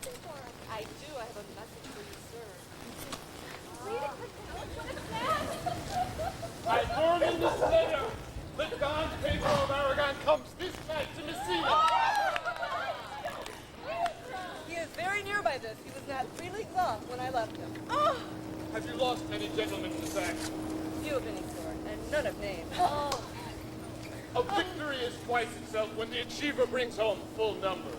something for us. I do. I have a message for you, sir. Read it quickly. What is that? I learned in this letter that Don Pedro of Aragon comes this night to Messina. He is very near by this. He was not 3 leagues off when I left him. Have you lost many gentlemen to sack? Few of any sort, and none of name. A victory is twice itself when the achiever brings home full numbers.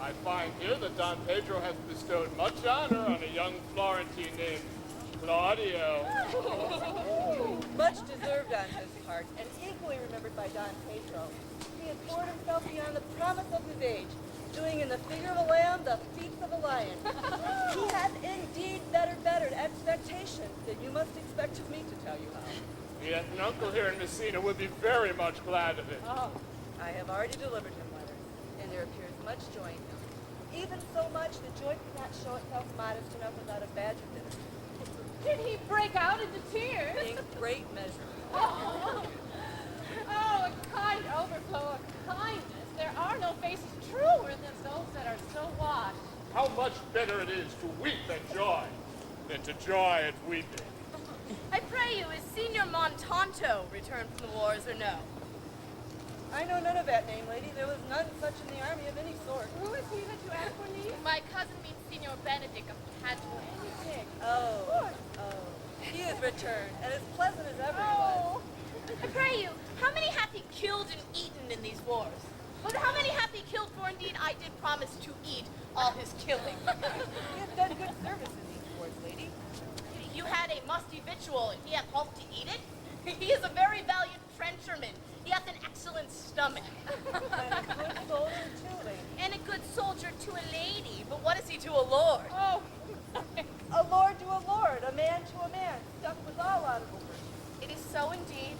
I find here that Don Pedro has bestowed much honor on a young Florentine named Claudio. Much deserved on his part, and equally remembered by Don Pedro. He has poured himself beyond the promise of his age, doing in the figure of a lamb the feats of a lion. He has indeed bettered expectations, and you must expect of me to tell you how. Yet an uncle here in Messina would be very much glad of it. I have already delivered him letters, and there appears much joy in him. Even so much that joy could not show itself modest enough without a badge of dinner. Did he break out into tears? In great measure. Oh, a kind overflow of kindness. There are no faces truer than those that are so washed. How much better it is to weep at joy than to joy at weeping. I pray you, is Signor Montanto returned from the wars or no? I know none of that name, lady. There was none such in the army of any sort. Who is he that you ask for, niece? My cousin meets Signor Benedict of Padua. Oh. He is returned, and as pleasant as ever he was. I pray you, how many hath he killed and eaten in these wars? But how many hath he killed, for indeed I did promise to eat all his killing. He has done good service in these wars, lady. You had a musty victual, and he hath hoped to eat it? He is a very valiant trencherman. He hath an excellent stomach. And a good soldier too, lady. And a good soldier to a lady. But what is he to a lord? Oh, A lord to a lord, a man to a man, stuffed with all honorable virtues. It is so indeed.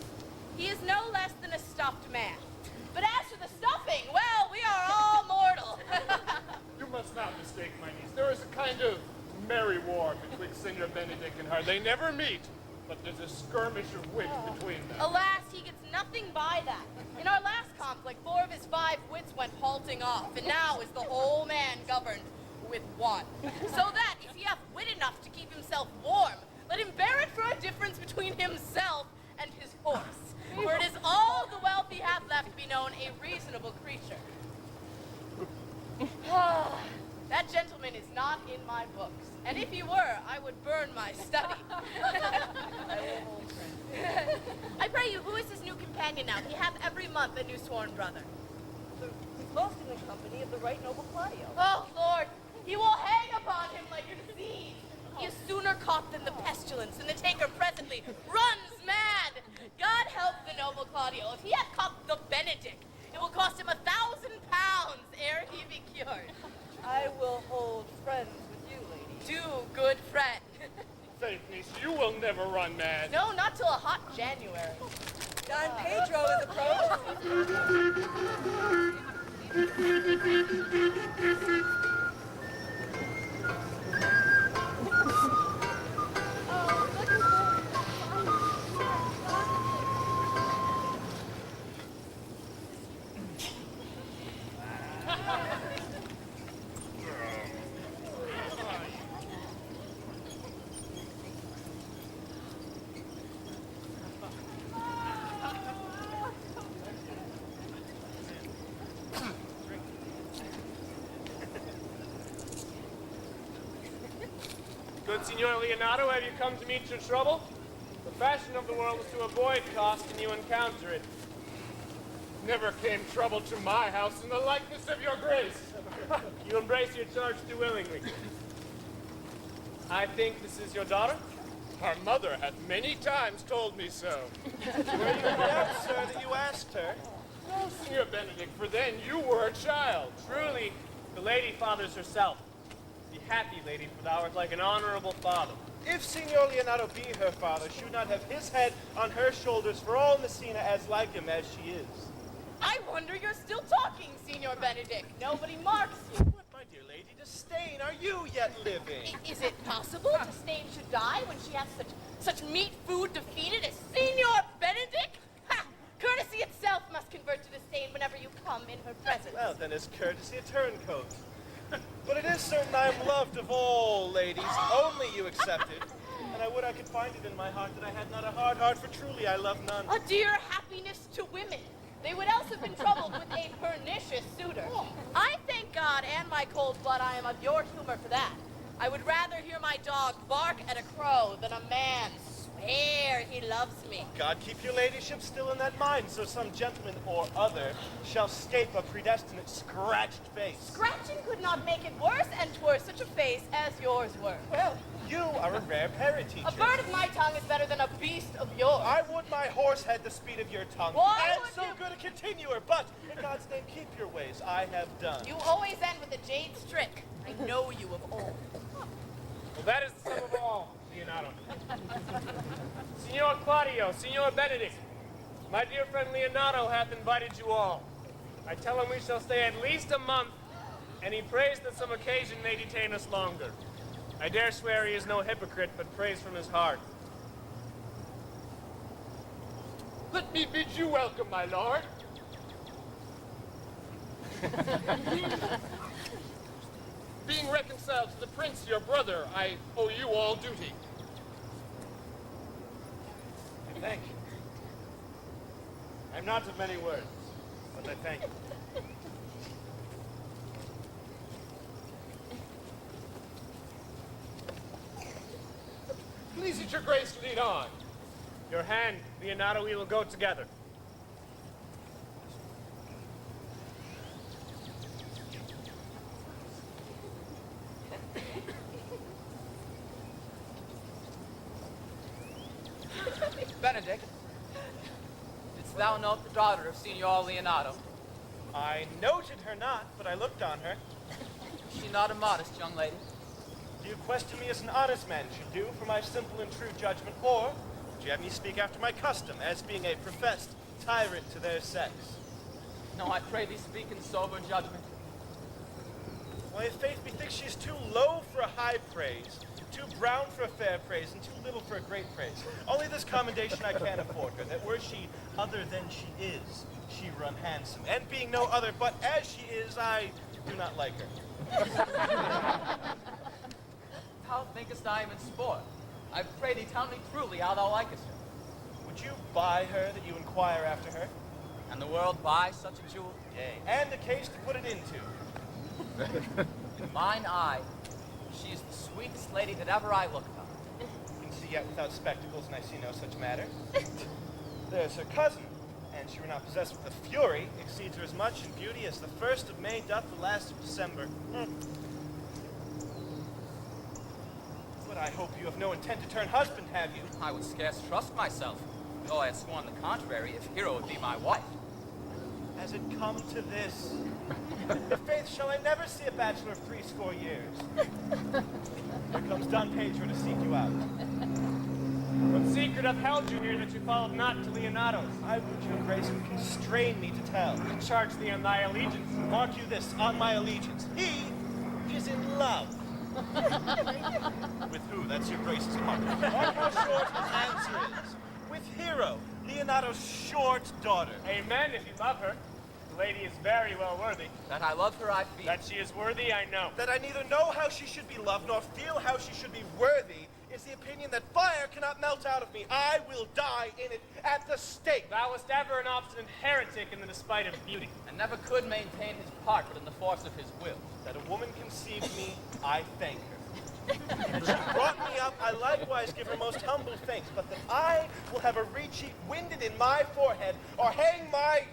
He is no less than a stuffed man. But as for the stuffing, well, we are all mortal. You must not mistake my niece. There is a kind of merry war betwixt Signor Benedict and her. They never meet, but there's a skirmish of wit between them. Alas, he gets nothing by that. In our last conflict, 4 of his 5 wits went halting off, and now is the whole man governed with 1. So that, if he hath wit enough to keep himself warm, let him bear it for a difference between himself and his horse. For it is all the wealth he hath left be known a reasonable creature. That gentleman is not in my books, and if he were, I would burn my study. I pray you, who is his new companion now? He hath every month a new sworn brother. He's most in the company of the right noble Claudio. Oh, Lord, he will hang upon him like a disease. He is sooner caught than the pestilence, and the taker presently runs mad. God help the noble Claudio. If he hath caught the Benedict, it will cost him 1,000 pounds ere he be cured. I will hold friends with you, lady. Do, good friend. Faith, niece, you will never run mad. No, not till a hot January. Don Pedro is approached. Good Signor Leonardo, have you come to meet your trouble? The fashion of the world is to avoid cost, and you encounter it. Never came trouble to my house in the likeness of your grace. You embrace your charge too willingly. I think this is your daughter? Her mother hath many times told me so. Were you there, sir, that you asked her? No, Signor Benedict, for then you were a child. Truly, the lady fathers herself. Be happy, lady, for thou art like an honorable father. If Signor Leonardo be her father, she would not have his head on her shoulders for all Messina as like him as she is. I wonder you're still talking, Signor Benedict. Nobody marks you. What, my dear lady, Disdain, are you yet living? Is it possible Disdain should die when she has such meat food to feed it as Signor Benedict? Ha! Courtesy itself must convert to disdain whenever you come in her presence. Well, then is courtesy a turncoat? But it is certain I am loved of all ladies, only you excepted. And I would I could find it in my heart that I had not a hard heart, for truly I love none. A dear happiness to women. They would else have been troubled with a pernicious suitor. I thank God and my cold blood I am of your humor for that. I would rather hear my dog bark at a crow than a man swear he loves me. God keep your ladyship still in that mind, so some gentleman or other shall scape a predestinate scratched face. Scratching could not make it worse, and 'twere such a face as yours were. Well, you are a rare parrot teacher. A bird of my tongue is better than a beast of yours. I would my horse had the speed of your tongue. Why and would so you- good a continuer, but in God's name keep your ways. I have done. You always end with a jade's trick. I know you of old. Well, that is the sum of all, Leonardo. Signor Claudio, Signor Benedict, my dear friend Leonardo hath invited you all. I tell him we shall stay at least a month, and he prays that some occasion may detain us longer. I dare swear he is no hypocrite, but prays from his heart. Let me bid you welcome, my lord. Being reconciled to the prince, your brother, I owe you all duty. I thank you. I'm not of many words, but I thank you. Please at your grace lead on. Your hand, Leonardo, we will go together. Benedict, didst thou note the daughter of Signor Leonardo? I noted her not, but I looked on her. Is she not a modest young lady? Do you question me as an honest man should do for my simple and true judgment, or would you have me speak after my custom, as being a professed tyrant to their sex? No, I pray thee speak in sober judgment. Why, if faith methinks she's too low for a high praise, too brown for a fair praise, and too little for a great praise. Only this commendation I can afford her, that were she other than she is, she run handsome. And being no other but as she is, I do not like her. Thou thinkest I am in sport. I pray thee tell me truly how thou likest her. Would you buy her that you inquire after her? And the world buy such a jewel? Yea, and a case to put it into. In mine eye, she is the sweetest lady that ever I looked on. You can see yet without spectacles, and I see no such matter. There's her cousin, and she were not possessed with a fury, exceeds her as much in beauty as the 1st of May doth the last of December. But I hope you have no intent to turn husband, have you? I would scarce trust myself, though I had sworn the contrary, if Hero would be my wife. Has it come to this? If faith shall I never see a bachelor of 80 years. Here comes Don Pedro to seek you out. What secret hath held you here that you followed not to Leonardo's? I would your grace would constrain me to tell. I charge thee on thy allegiance. Mark you this, on my allegiance. He is in love. With who? That's your grace's part. Mark how short his answer is. With Hero, Leonardo's short daughter. Amen, if you love her. The lady is very well worthy. That I love her, I feel. That she is worthy, I know. That I neither know how she should be loved, nor feel how she should be worthy, is the opinion that fire cannot melt out of me. I will die in it at the stake. Thou wast ever an obstinate heretic in the despite of beauty. And never could maintain his part but in the force of his will. That a woman conceived me, I thank her. She brought me up, I likewise give her most humble thanks, but that I will have a reed sheet winded in my forehead, or hang my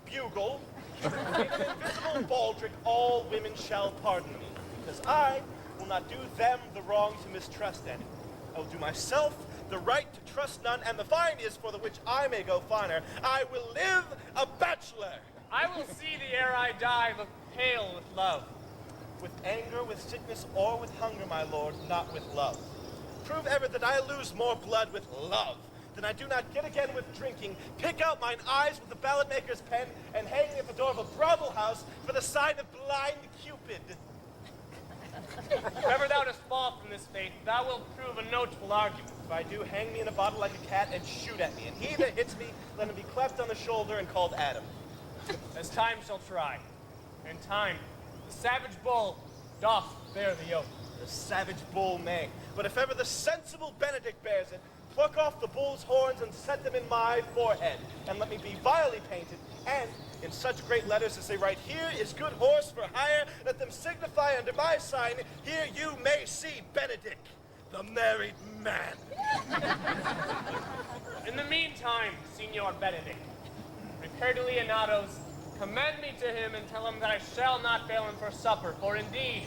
bugle in an invisible baldric, all women shall pardon me, because I will not do them the wrong to mistrust any. I will do myself the right to trust none, and the fine is for the which I may go finer. I will live a bachelor. I will see thee ere I die, look pale with love. With anger, with sickness, or with hunger, my lord, not with love. Prove ever that I lose more blood with love than I do not get again with drinking. Pick out mine eyes with the ballad maker's pen, and hang me at the door of a brothel house for the sign of blind Cupid. If ever thou dost fall from this faith, thou wilt prove a notable argument. If I do, hang me in a bottle like a cat and shoot at me, and he that hits me, let him be clapped on the shoulder and called Adam. As time shall try, and time The savage bull doth bear the yoke. The savage bull may. But if ever the sensible Benedict bears it, pluck off the bull's horns and set them in my forehead, and let me be vilely painted, and in such great letters as they write, here is good horse for hire, let them signify under my sign, here you may see Benedict, the married man. In the meantime, Signor Benedict, repair to Leonato's, commend me to him, and tell him that I shall not fail him for supper, for indeed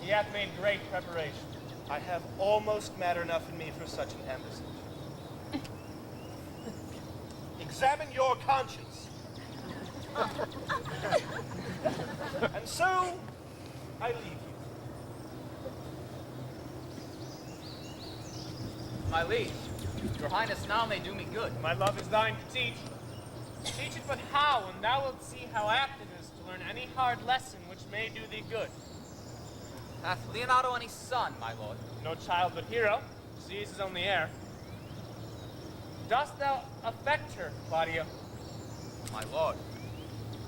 he hath made great preparation. I have almost matter enough in me for such an embassy. Examine your conscience. And so, I leave you. My liege, your highness now may do me good. My love is thine to teach. Teach it but how, and thou wilt see how apt it is to learn any hard lesson which may do thee good. Hath Leonato any son, my lord? No child but Hero, sees his only heir. Dost thou affect her, Claudio? My lord,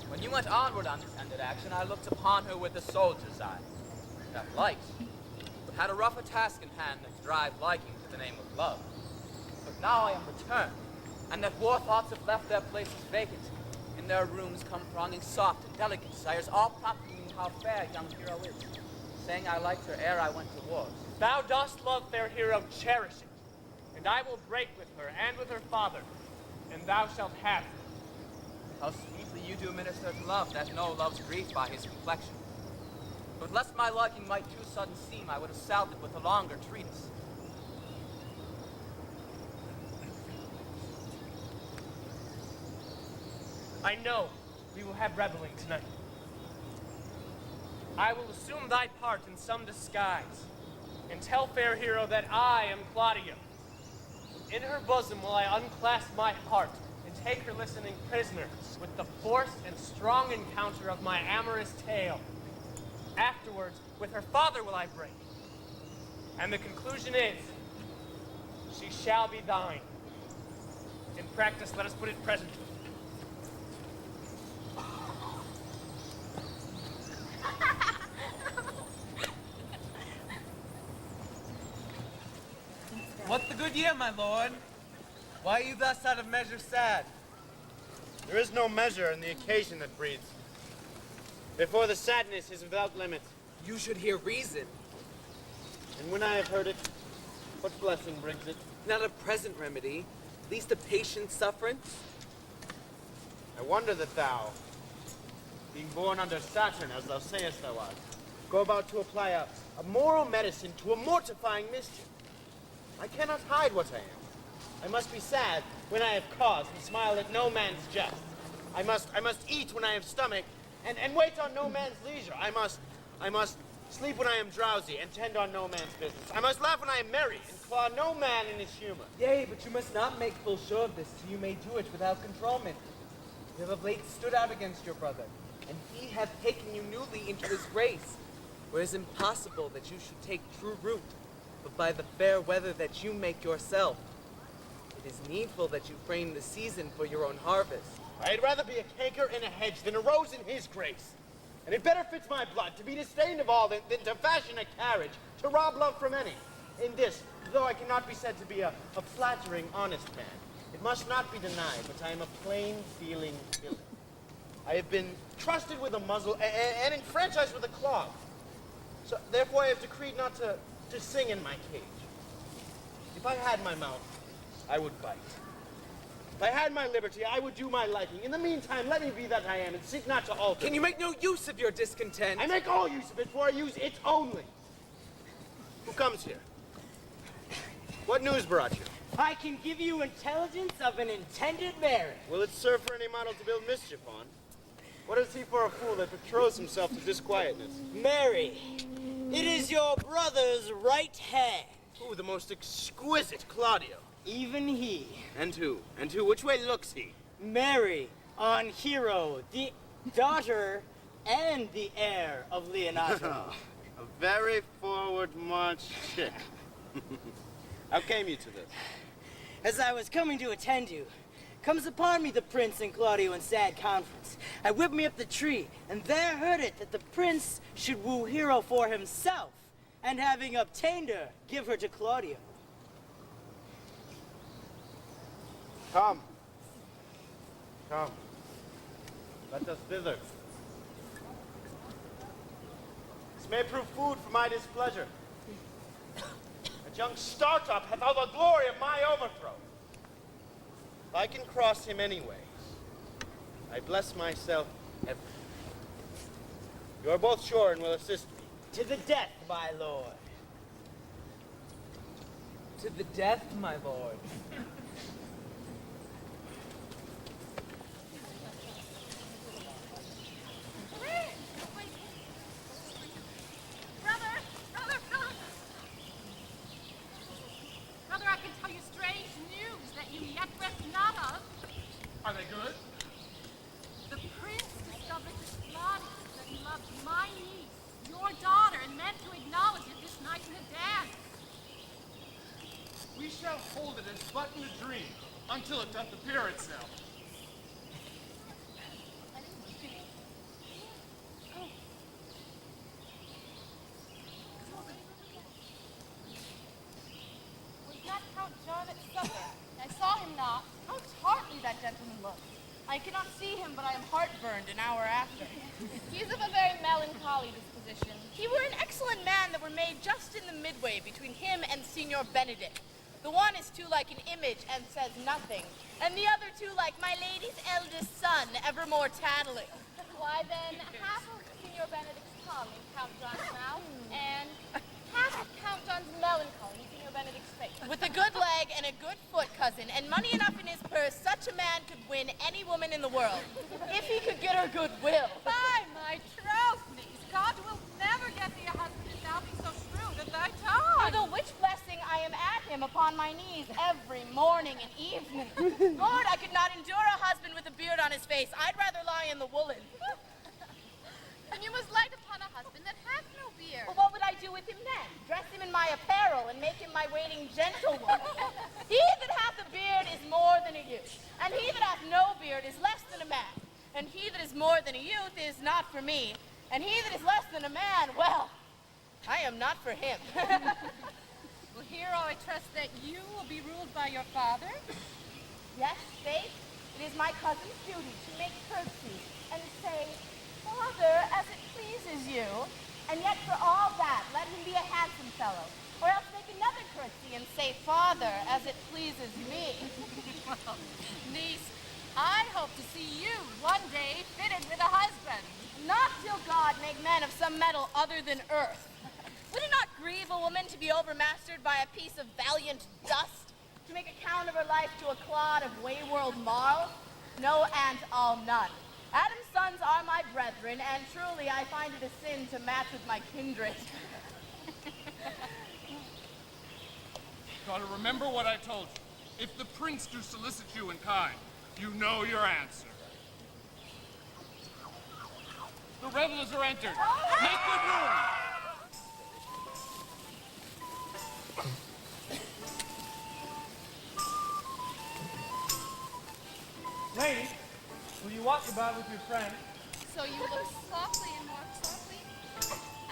when you went onward on this ended action, I looked upon her with a soldier's eye. That light, but had a rougher task in hand than to drive liking to the name of love. But now I am returned, and that war thoughts have left their places vacant. In their rooms come thronging soft and delicate desires, all prompting me how fair young Hero is. Saying I liked her ere I went to wars. Thou dost love fair Hero, cherish it. And I will break with her and with her father, and thou shalt have her. How sweetly you do minister to love that no loves grief by his complexion. But lest my liking might too sudden seem, I would have salved it with a longer treatise. I know we will have reveling tonight. I will assume thy part in some disguise, and tell fair Hero that I am Claudio. In her bosom will I unclasp my heart, and take her listening prisoner, with the forced and strong encounter of my amorous tale. Afterwards, with her father will I break. And the conclusion is, she shall be thine. In practice, let us put it present. What the good year, my lord? Why are you thus out of measure sad? There is no measure in the occasion that breeds. Therefore the sadness is without limit. You should hear reason. And when I have heard it, what blessing brings it? Not a present remedy, least a patient sufferance. I wonder that thou, being born under Saturn, as thou sayest thou art, go about to apply a moral medicine to a mortifying mischief. I cannot hide what I am. I must be sad when I have cause and smile at no man's jest. I must eat when I have stomach and wait on no man's leisure. I must sleep when I am drowsy and tend on no man's business. I must laugh when I am merry and claw no man in his humor. Yea, but you must not make full show of this till you may do it without controlment. You have of late stood out against your brother, and he hath taken you newly into his grace, where it is impossible that you should take true root, but by the fair weather that you make yourself. It is needful that you frame the season for your own harvest. I'd rather be a canker in a hedge than a rose in his grace. And it better fits my blood to be disdained of all than to fashion a carriage, to rob love from any. In this, though I cannot be said to be a flattering, honest man, it must not be denied, but I am a plain-dealing villain. I have been trusted with a muzzle and enfranchised with a clog. So, therefore, I have decreed not to sing in my cage. If I had my mouth, I would bite. If I had my liberty, I would do my liking. In the meantime, let me be that I am, and seek not to alter. Can you make no use of your discontent? I make all use of it, for I use it only. Who comes here? What news brought you? I can give you intelligence of an intended marriage. Will it serve for any model to build mischief on? What is he for a fool that betroths himself to disquietness? Mary, it is your brother's right hand. Ooh, the most exquisite Claudio. Even he. And who? And who? Which way looks he? Mary, on Hero, the daughter and the heir of Leonato. A very forward march chick. How came you to this? As I was coming to attend you, Comes upon me the prince and Claudio in sad conference. I whip me up the tree, and there heard it that the prince should woo Hero for himself, and having obtained her, give her to Claudio. Come. Let us thither. This may prove food for my displeasure. That young startup hath all the glory of my overthrow. If I can cross him anyways, I bless myself ever. You are both sure and will assist me. To the death, my lord. To the death, my lord. Brother, I can tell you strange news that you yet rest not of. Are they good? The prince discovered this Claudius that he loved my niece, your daughter, and meant to acknowledge it this night in the dance. We shall hold it as but in a dream, until it doth appear itself. Was not Count John at supper? I saw him not. How tartly that gentleman looked. I cannot see him, but I am heartburned an hour after. He is of a very melancholy disposition. He were an excellent man that were made just in the midway between him and Signor Benedict. The one is too like an image and says nothing, and the other too like my lady's eldest son, evermore tattling. Why then, half of Signor Benedict's tongue in Count John's mouth, and half of Count John's melancholy in Signor Benedict's face. With a good leg and a good foot, cousin, and money enough in his purse, such a man could win any woman in the world, if he could get her goodwill. By my troth, niece, God will never get thee a husband if thou be so shrewd at thy tongue. For the which blessing I am at him upon my knees every morning and evening. Lord, I could not endure a husband with a beard on his face. I'd rather lie in the woolen. And you must light upon a husband that hath no beard. Well, what would I do with him then? Dress him in my apparel and make him my waiting gentlewoman. He that hath a beard is more than a youth, and he that hath no beard is less than a man. And he that is more than a youth is not for me, and he that is less than a man, well, I am not for him. Well, Hero, I trust that you will be ruled by your father. Yes, Faith, it is my cousin's duty to make courtesy and say, Father, as it pleases you. And yet for all that, let him be a handsome fellow. Or else make another courtesy and say, Father, as it pleases me. Well, niece, I hope to see you one day fitted with a husband. Not till God make men of some metal other than earth. Would it not grieve a woman to be overmastered by a piece of valiant dust? To make account of her life to a clod of wayward marl? No, and all none. Adam's sons are my brethren, and truly I find it a sin to match with my kindred. Gotta remember what I told you. If the prince do solicit you in kind, you know your answer. The revelers are entered. Make good room! Lady, will you walk about with your friend? So you look softly and walk softly.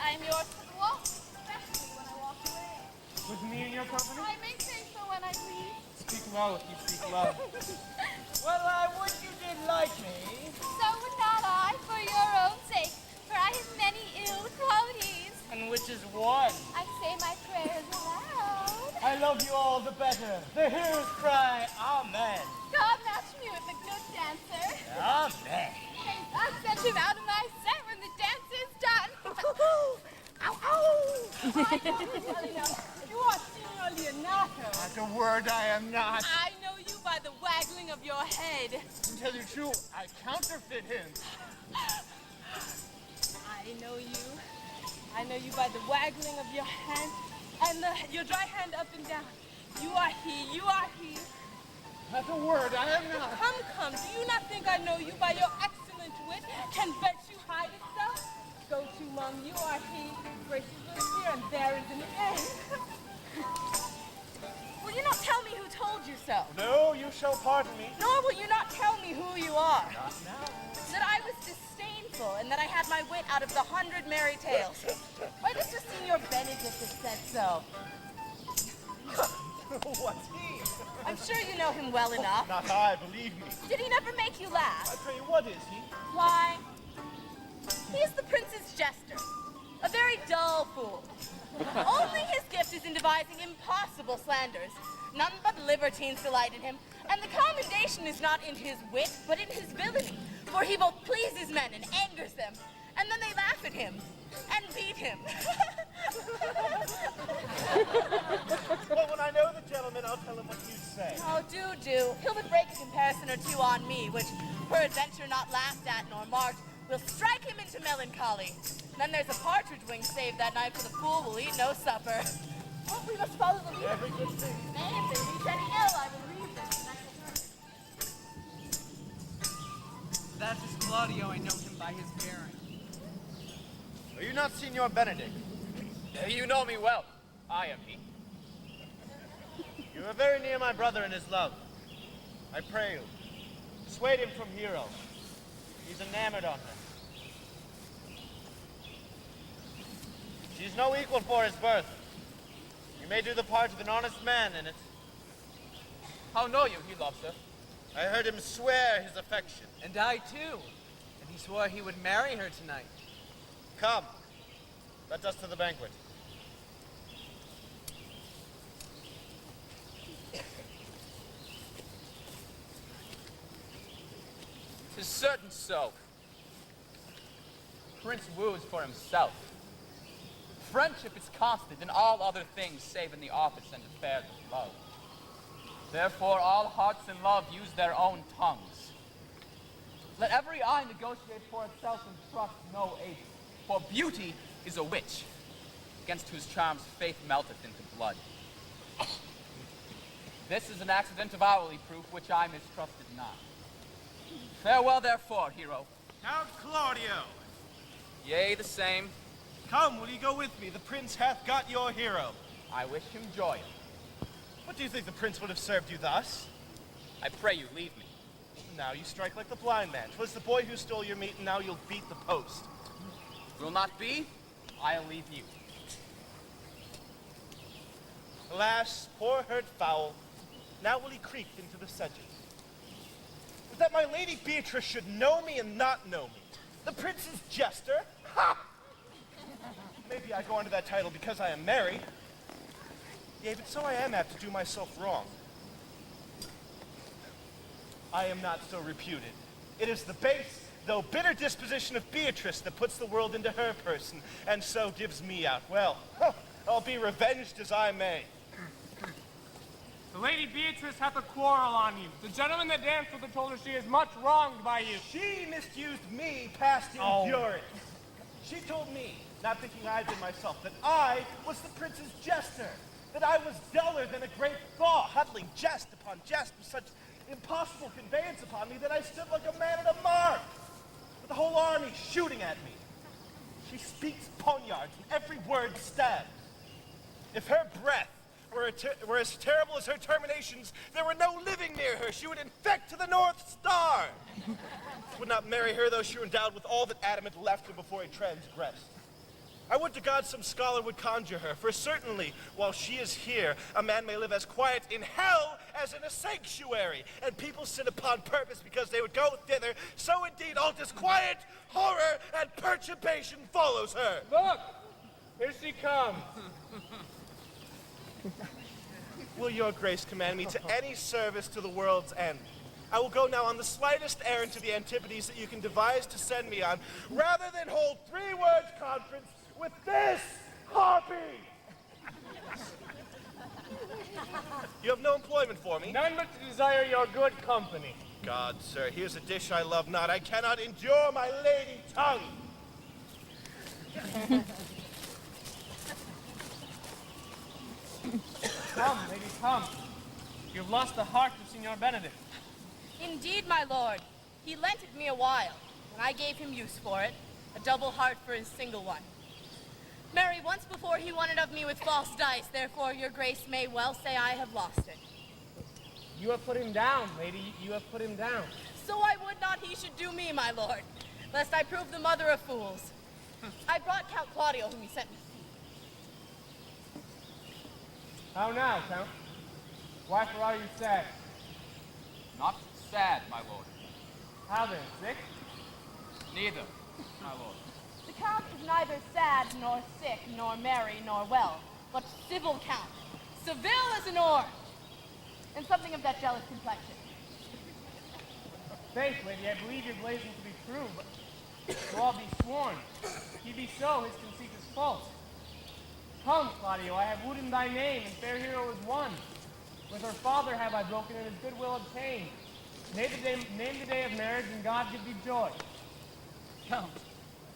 I am yours to walk, especially when I walk away. With me in your company? I may say so when I please. Speak low if you speak low. Well, I would you did like me. So would not I, for your own sake, for I have many ill qualities. And which is one. I say my prayers aloud. I love you all the better. The heroes cry, Amen. God match me with a good dancer. Amen. And God send him out of my set when the dance is done. Ow, ow! You are Signor Leonato. Not a word I am not. I know you by the waggling of your head. To tell you true, I counterfeit him. I know you. I know you by the waggling of your hand and your dry hand up and down. You are he. You are he. Not a word I am not. Come. Do you not think I know you by your excellent wit? Can virtue hide itself? Go to mum. You are he. Gracious will appear, and there is an end. will you not tell me who told you so? No, you shall pardon me. Nor will you not tell me who you are. Not now. That I was disdainful, and that I had my wit out of the 100 merry tales. Why, this is Signor Benedict that said so. What's he? I'm sure you know him well enough. Not I, believe me. Did he never make you laugh? I pray you, what is he? Why, he is the prince's jester. A very dull fool. Only his gift is in devising impossible slanders. None but libertines delight in him. And the commendation is not in his wit, but in his villainy. For he both pleases men and angers them. And then they laugh at him and beat him. Well, when I know the gentleman, I'll tell him what you say. Oh, do. He'll but break a comparison or two on me, which, peradventure not laughed at nor marked, will strike him into melancholy. Then there's a partridge wing saved that night, for the fool will eat no supper. Oh, we must follow the leader. Every good thing. Nay, if they reach any ill, I will leave them, and I shall turn. That is Claudio. I know him by his bearing. Are you not Signor Benedict? You know me well. I am he. You are very near my brother in his love. I pray you, dissuade him from Hero. He's enamored on her. She's no equal for his birth. You may do the part of an honest man in it. How know you he loves her? I heard him swear his affection. And I too. And he swore he would marry her tonight. Come, let us to the banquet. 'Tis certain so. Prince woos for himself. Friendship is constant in all other things save in the office and affairs of love. Therefore all hearts in love use their own tongues. Let every eye negotiate for itself and trust no agent. For beauty is a witch, against whose charms faith melteth into blood. This is an accident of hourly proof, which I mistrusted not. Farewell, therefore, hero. Count Claudio. Yea, the same. Come, will you go with me? The prince hath got your hero. I wish him joy. What do you think the prince would have served you thus? I pray you leave me. Now you strike like the blind man. 'Twas the boy who stole your meat, and now you'll beat the post. Will not be, I'll leave you. Alas, poor hurt fowl, now will he creep into the sedges. But that my lady Beatrice should know me and not know me. The prince's jester? Ha! Maybe I go under that title because I am married. Yea, but so I am apt to do myself wrong. I am not so reputed. It is the base, though bitter disposition of Beatrice that puts the world into her person, and so gives me out. Well, I'll be revenged as I may. The Lady Beatrice hath a quarrel on you. The gentleman that danced with her told her she is much wronged by you. She misused me past endurance. She told me, not thinking I did myself, that I was the prince's jester, that I was duller than a great thaw, huddling jest upon jest with such impossible conveyance upon me that I stood like a man at a mark, with the whole army shooting at me. She speaks poniards, and every word stabs. If her breath were as terrible as her terminations, there were no living near her. She would infect to the North Star. Would not marry her, though she were endowed with all that Adam had left her before he transgressed. I would to God some scholar would conjure her, for certainly, while she is here, a man may live as quiet in hell as in a sanctuary, and people sin upon purpose because they would go thither. So indeed all disquiet, horror, and perturbation follows her. Look! Here she comes. Will your grace command me to any service to the world's end? I will go now on the slightest errand to the Antipodes that you can devise to send me on, rather than hold 3 words conference with this harpy. You have no employment for me? None but to desire your good company. God, sir, here's a dish I love not. I cannot endure my lady tongue. Come, lady, come. You have lost the heart of Signor Benedict. Indeed, my lord. He lent it me a while, and I gave him use for it, a double heart for his single one. Marry once before he won it of me with false dice, therefore your grace may well say I have lost it. You have put him down, lady. You have put him down. So I would not he should do me, my lord, lest I prove the mother of fools. I brought Count Claudio, whom he sent me. How now, Count? Wherefore are you sad? Not sad, my lord. How then, sick? Neither, my lord. The Count is neither sad, nor sick, nor merry, nor well, but civil Count. Seville as an oar, and something of that jealous complexion. Faith, lady, I believe your blazing to be true, but to all be sworn. If he be so, his conceit is false. Come, Claudio, I have wooed in thy name, and fair hero is won. With her father have I broken, and his goodwill obtained. Name the day of marriage, and God give thee joy. Count,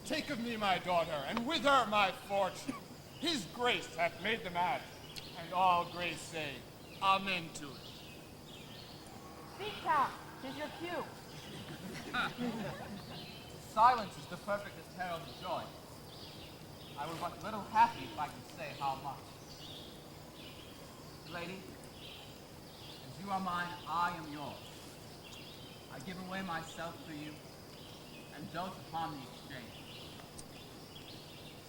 take of me my daughter, and with her my fortune. His grace hath made the match, and all grace say, Amen to it. Speak, Count, 'tis your cue. Silence is the perfectest herald of joy. I were but little happy if I could say how much. Lady, as you are mine, I am yours. I give away myself for you, and dote upon the exchange.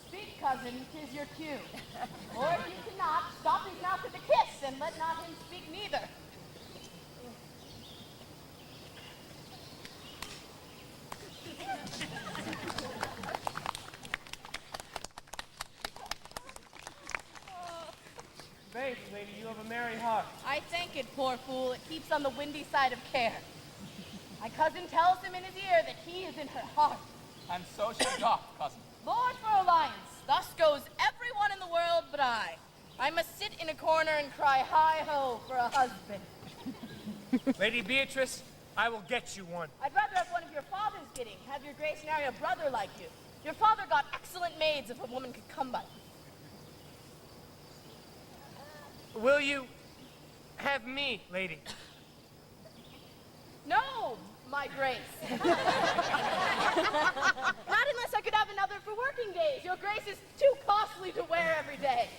Speak, cousin, 'tis your cue. Or if you cannot, stop his mouth with a kiss, and let not him speak neither. Faith, lady, you have a merry heart. I thank it, poor fool. It keeps on the windy side of care. My cousin tells him in his ear that he is in her heart. And so she doth, cousin. Lord for alliance, thus goes everyone in the world but I. I must sit in a corner and cry hi-ho for a husband. Lady Beatrice, I will get you one. I'd rather have one of your father's getting. Have your grace marry a brother like you. Your father got excellent maids if a woman could come by. Will you have me, lady? No, my grace. Not unless I could have another for working days. Your grace is too costly to wear every day.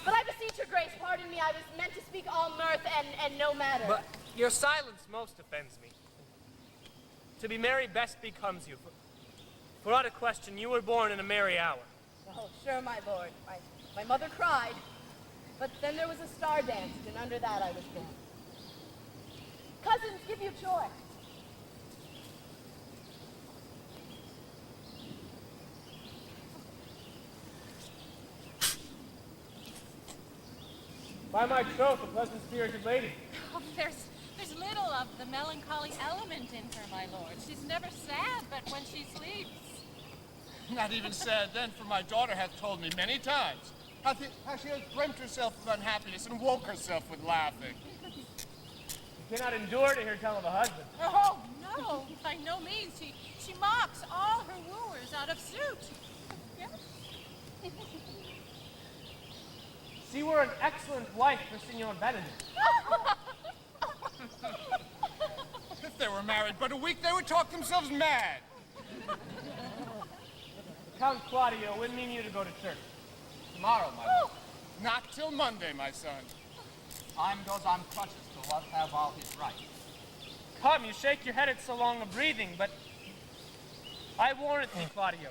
But I beseech your grace, pardon me, I was meant to speak all mirth and no matter. But your silence most offends me. To be merry best becomes you. For out of question, you were born in a merry hour. Oh, sure, my lord. My mother cried. But then there was a star danced, and under that I was born. Cousins, give you joy. By my troth, a pleasant-spirited lady. Oh, there's little of the melancholy element in her, my lord. She's never sad but when she sleeps. Not even sad then, for my daughter hath told me many times how she has dreamt herself of unhappiness and woke herself with laughing. You cannot endure to hear tell of a husband. Oh, no, by no means. She mocks all her wooers out of suit. Yes. She were an excellent wife for Signor Benedict. If they were married but a week, they would talk themselves mad. Count Claudio wouldn't mean you to go to church. Tomorrow, my lord. Not till Monday, my son. Time goes on crutches till one have all his right. Come, you shake your head at so long a breathing, but I warrant thee, Claudio.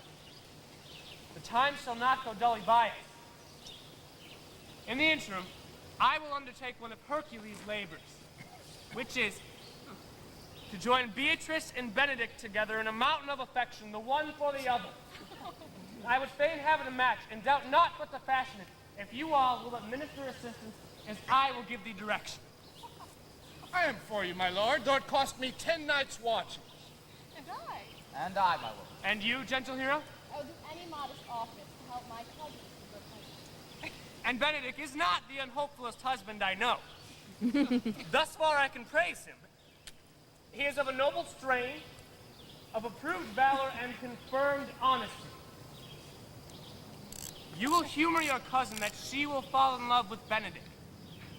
The time shall not go dully by us. In the interim, I will undertake one of Hercules' labors, which is to join Beatrice and Benedict together in a mountain of affection, the one for the other. I would fain have it a match, and doubt not but to fashion it, if you all will administer assistance, as I will give thee direction. I am for you, my lord, though it cost me 10 nights' watches. And I. And I, my lord. And you, gentle hero? I will do any modest office to help my cousin. And Benedict is not the unhopefullest husband I know. Thus far I can praise him. He is of a noble strain, of approved valor and confirmed honesty. You will humor your cousin that she will fall in love with Benedict.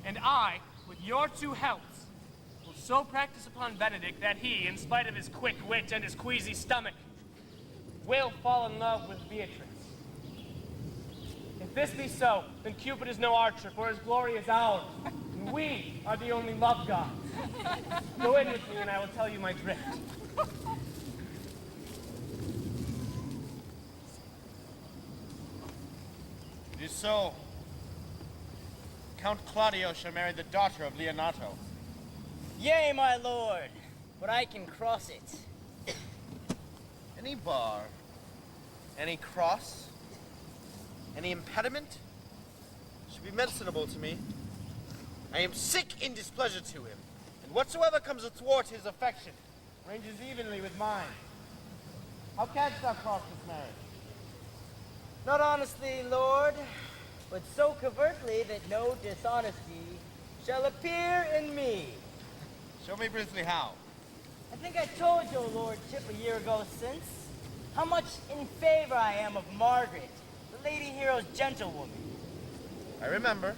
And I, with your two helps, will so practice upon Benedict that he, in spite of his quick wit and his queasy stomach, will fall in love with Beatrice. If this be so, then Cupid is no archer, for his glory is ours. And we are the only love gods. Go in with me and I will tell you my drift. It is so. Count Claudio shall marry the daughter of Leonato. Yea, my lord, but I can cross it. Any bar, any cross, any impediment should be mentionable to me. I am sick in displeasure to him, and whatsoever comes athwart his affection ranges evenly with mine. How canst thou cross this marriage? Not honestly, lord, but so covertly that no dishonesty shall appear in me. Show me briefly how. I think I told your lordship a year ago since how much in favor I am of Margaret, the lady hero's gentlewoman. I remember.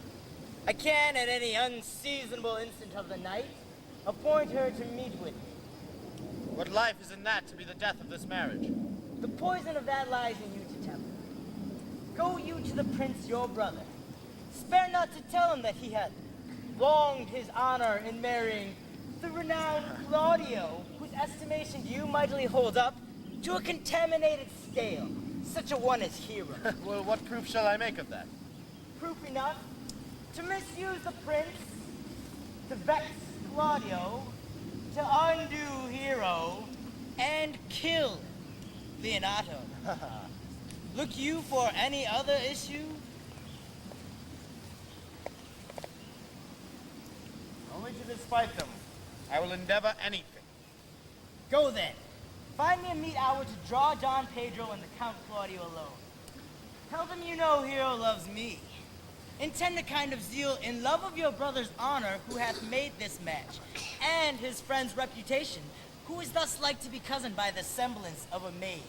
I can, at any unseasonable instant of the night, appoint her to meet with me. What life is in that to be the death of this marriage? The poison of that lies in you to tell her. Go you to the prince your brother. Spare not to tell him that he hath wronged his honor in marrying the renowned Claudio, whose estimation you mightily hold up to a contaminated scale, such a one as Hero. Well, what proof shall I make of that? Proof enough to misuse the prince, to vex Claudio, to undo Hero, and kill Leonato. Look you for any other issue? Only to despite them. I will endeavor anything. Go then. Find me a meet hour to draw Don Pedro and the Count Claudio alone. Tell them you know Hero loves me. Intend a kind of zeal in love of your brother's honor who hath made this match, and his friend's reputation, who is thus like to be cozened by the semblance of a maid.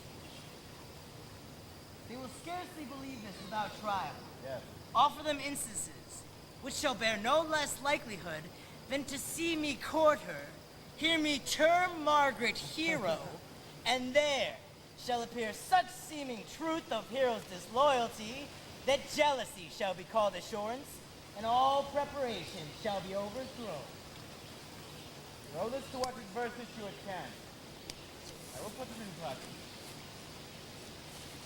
They will scarcely believe this without trial. Yes. Offer them instances, which shall bear no less likelihood than to see me court her, hear me term Margaret Hero, and there shall appear such seeming truth of Hero's disloyalty that jealousy shall be called assurance, and all preparation shall be overthrown. Throw this to what verse issue it can. I will put it in practice.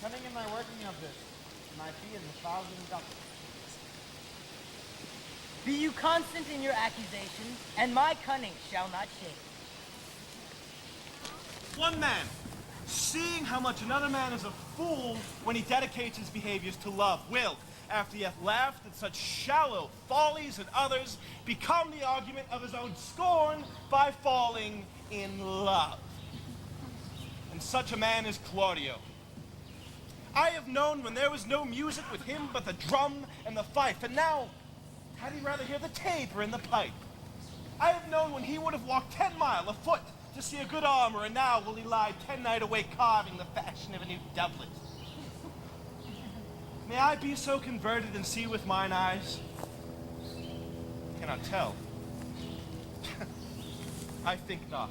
Cunning in my working of this, my fee is 1,000 ducats. Be you constant in your accusation, and my cunning shall not change. One man, seeing how much another man is a fool when he dedicates his behaviors to love, will, after he hath laughed at such shallow follies and others, become the argument of his own scorn by falling in love. And such a man is Claudio. I have known when there was no music with him but the drum and the fife, and now had he rather hear the tabor and the pipe. I have known when he would have walked 10 mile afoot to see a good armor, and now will he lie 10 night away carving the fashion of a new doublet. May I be so converted and see with mine eyes? Cannot tell. I think not.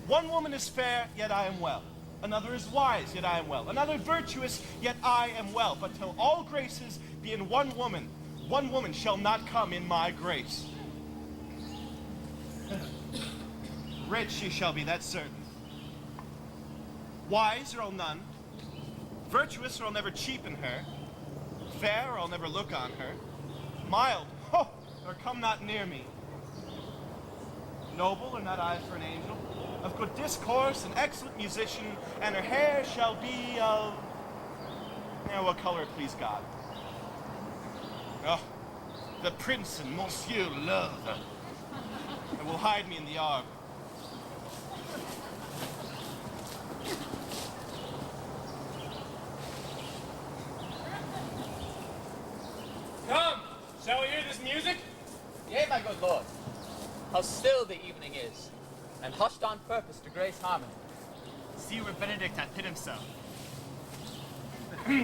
One woman is fair, yet I am well. Another is wise, yet I am well. Another virtuous, yet I am well. But till all graces be in one woman shall not come in my grace. Rich she shall be, that's certain. Wise, or I'll none. Virtuous, or I'll never cheapen her. Fair, or I'll never look on her. Mild, or come not near me. Noble, or not I for an angel. Of good discourse, an excellent musician, and her hair shall be of... what color it please God. Oh, the prince and Monsieur love her. And will hide me in the Arbor. Come, shall we hear this music? Yea, my good lord. How still the evening is, and hushed on purpose to grace harmony. See where Benedict hath hid himself.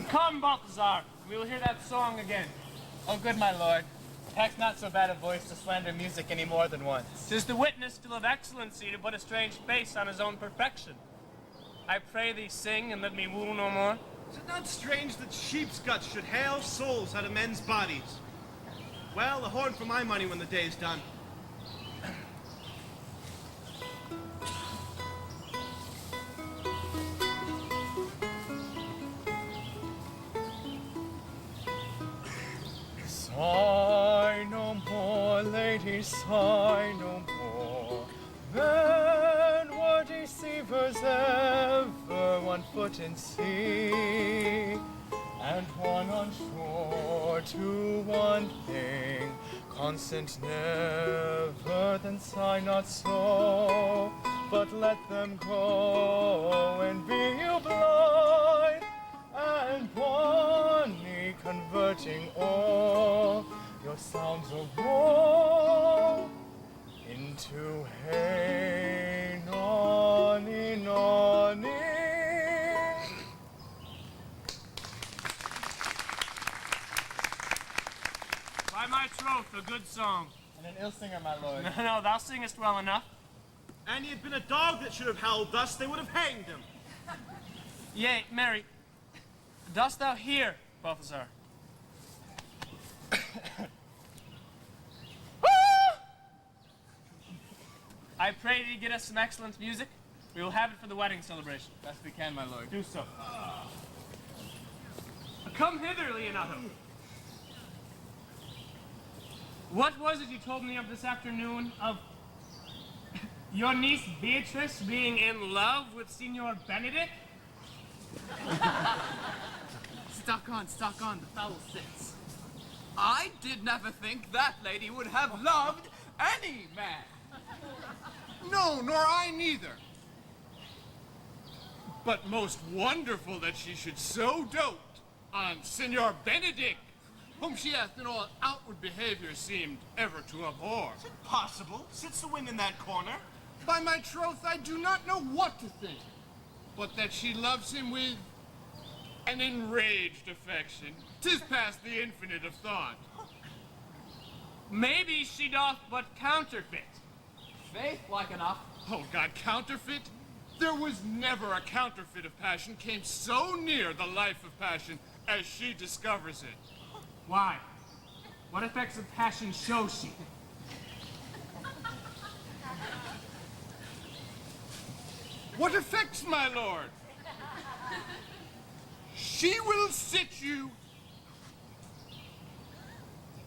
Come, Balthazar, we will hear that song again. Oh, good my lord. Hath not so bad a voice to slander music any more than once. 'Tis the witness still of excellency to put a strange face on his own perfection. I pray thee sing and let me woo no more. Is it not strange that sheep's guts should hale souls out of men's bodies? Well, a horn for my money when the day's done. Sigh no more, lady, sigh no more. Men were deceivers ever, one foot in sea, and one on shore to one thing. Constant never, then sigh not so, but let them go, and be you blind and bonny, converting all your sounds of woe into hey nonny nonny. By my troth, a good song. And an ill singer, my lord. No, thou singest well enough. And he had been a dog that should have howled thus, they would have hanged him. Yea, Mary, dost thou hear, Balthazar? I pray thee get us some excellent music. We will have it for the wedding celebration. Best we can, my lord. Do so. Come hither, Leonato. What was it you told me of this afternoon of your niece Beatrice being in love with Signor Benedict? Stuck on, the foul sits. I did never think that lady would have loved any man. No, nor I neither. But most wonderful that she should so dote on Signor Benedict, whom she hath in all outward behavior seemed ever to abhor. Is it possible? Sits the wind in that corner? By my troth, I do not know what to think, but that she loves him with an enraged affection. 'Tis past the infinite of thought. Maybe she doth but counterfeit. Faith like enough. Oh God, counterfeit? There was never a counterfeit of passion came so near the life of passion as she discovers it. Why? What effects of passion shows she? What effects, my lord? She will sit you.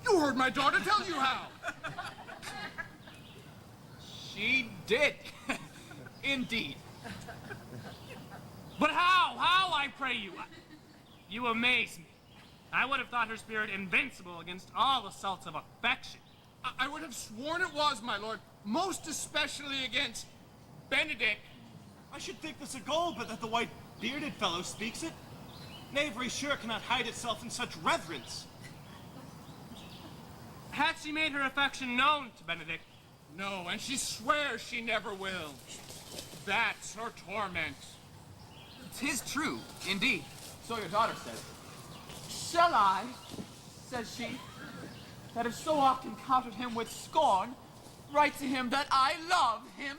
You heard my daughter tell you how. She did. Indeed. But how? How, I pray you? You amaze me. I would have thought her spirit invincible against all assaults of affection. I would have sworn it was, my lord, most especially against Benedict. I should think this a goal, but that the white-bearded fellow speaks it. Knavery sure cannot hide itself in such reverence. Hath she made her affection known to Benedict? No, and she swears she never will. That's her torment. 'Tis true, indeed. So your daughter says. Shall I, says she, that have so often countered him with scorn, write to him that I love him?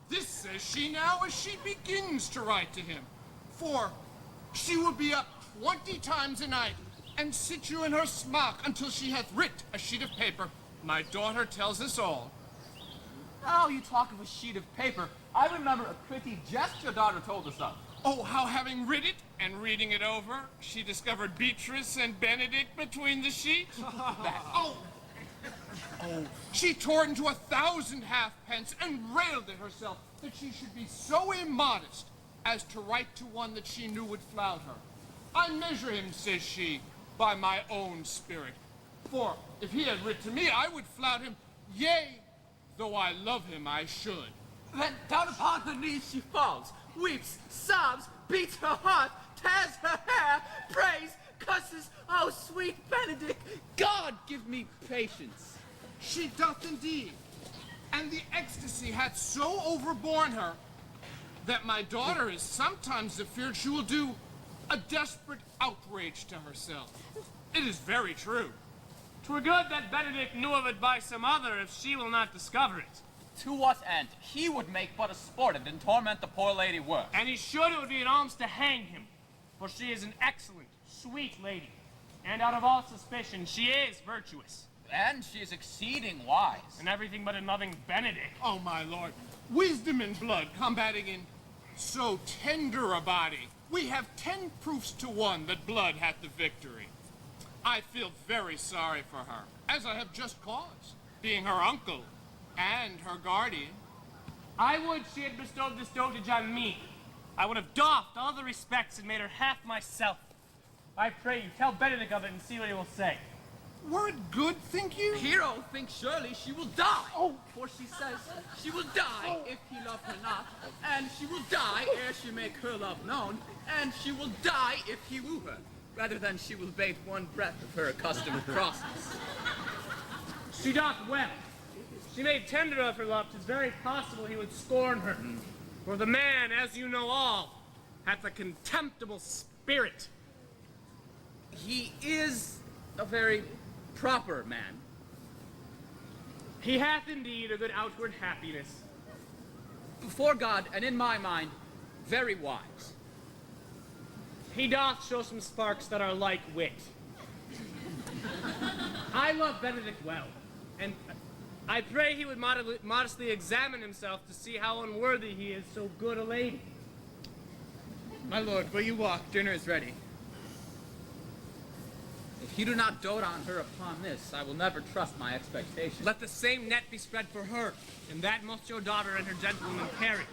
This says she now as she begins to write to him. For she will be up 20 times a night and sit you in her smock until she hath writ a sheet of paper. My daughter tells us all. Now you talk of a sheet of paper. I remember a pretty jest your daughter told us of. Oh, how having writ it and reading it over, she discovered Beatrice and Benedict between the sheets? Oh, she tore it into 1,000 halfpence and railed at herself that she should be so immodest as to write to one that she knew would flout her. I measure him, says she, by my own spirit. For if he had writ to me, I would flout him, yea, though I love him, I should. Then down upon her knees she falls, weeps, sobs, beats her heart, tears her hair, prays, cusses. Oh, sweet Benedict, God give me patience. She doth indeed. And the ecstasy hath so overborne her that my daughter is sometimes afeard she will do a desperate outrage to herself. It is very true. 'Twere good that Benedict knew of it by some other if she will not discover it. To what end? He would make but a sport and torment the poor lady worse. And he should, it would be an alms to hang him. for she is an excellent, sweet lady, and out of all suspicion, she is virtuous. And she is exceeding wise. And everything but in loving Benedict. Oh, my lord, wisdom and blood combating in so tender a body. We have 10 proofs to 1 that blood hath the victory. I feel very sorry for her, as I have just cause, being her uncle and her guardian. I would she had bestowed this dotage on me. I would have doffed all the respects and made her half myself. I pray you, tell Benedict of it and see what he will say. Were it good, think you? Hero thinks surely she will die. Oh. For she says she will die if he love her not, and she will die ere she make her love known, and she will die if he woo her, rather than she will bate one breath of her accustomed crosses. She doth well. She made tender of her love, 'tis very possible he would scorn her. For the man, as you know all, hath a contemptible spirit. He is a very proper man. He hath indeed a good outward happiness. Before God, and in my mind, very wise. He doth show some sparks that are like wit. I love Benedict well, and I pray he would modestly examine himself to see how unworthy he is so good a lady. My lord, will you walk? Dinner is ready. If you do not dote on her upon this, I will never trust my expectations. Let the same net be spread for her, and that must your daughter and her gentlewoman carry.